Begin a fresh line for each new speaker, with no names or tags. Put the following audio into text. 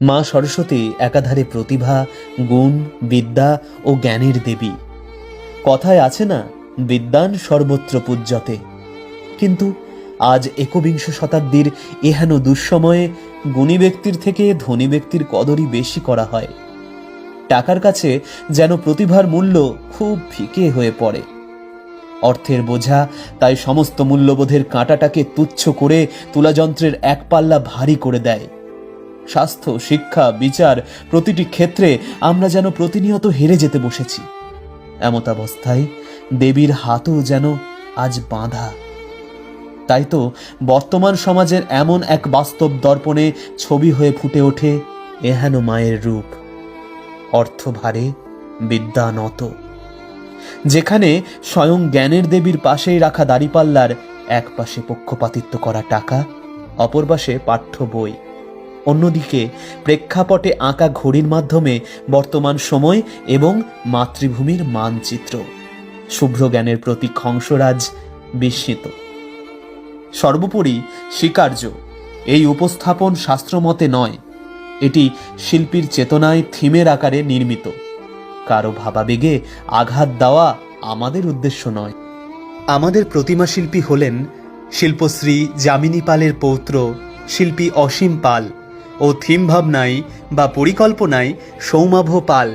মা সরস্বতী একাধারে প্রতিভা, গুণ, বিদ্যা ও জ্ঞানের দেবী। কথায় আছে না, বিদ্যান সর্বত্র পূজ্যতে। কিন্তু আজ একবিংশ শতাব্দীর এহেন দুঃসময়ে গুণী ব্যক্তির থেকে ধনী ব্যক্তির কদরই বেশি করা হয়। টাকার কাছে যেন প্রতিভার মূল্য খুব ফিকে হয়ে পড়ে। অর্থের বোঝা তাই সমস্ত মূল্যবোধের কাঁটাটাকে তুচ্ছ করে তুলাযন্ত্রের এক পাল্লা ভারী করে দেয়। স্বাস্থ্য, শিক্ষা, বিচার প্রতিটি ক্ষেত্রে আমরা যেন প্রতিনিয়ত হেরে যেতে বসেছি। এমতাবস্থায় দেবীর হাতও যেন আজ বাঁধা। তাই তো বর্তমান সমাজের এমন এক বাস্তব দর্পণে ছবি হয়ে ফুটে ওঠে এহেন মায়ের রূপ। অর্থভারে বিদ্যা নত, যেখানে স্বয়ং জ্ঞানের দেবীর পাশেই রাখা দাঁড়িপাল্লার এক পাশে পক্ষপাতিত্ব করা টাকা, অপর পাশে পাঠ্য বই, অন্যদিকে প্রেক্ষাপটে আঁকা ঘড়ির মাধ্যমে বর্তমান সময় এবং মাতৃভূমির মানচিত্র। শুভ্র জ্ঞানের প্রতীক হংসরাজ বিস্মিত। সর্বোপরি স্বীকার্য, এই উপস্থাপন শাস্ত্রমতে নয়, এটি শিল্পীর চেতনায় থিমের আকারে নির্মিত। কারো ভাবাবেগে আঘাত দেওয়া আমাদের উদ্দেশ্য নয়। আমাদের প্রতিমা শিল্পী হলেন শিল্পশ্রী যামিনী পালের পৌত্র শিল্পী অসীম পাল ও থিম ভাবনায় বা পরিকল্পনায় সৌমাভ পাল।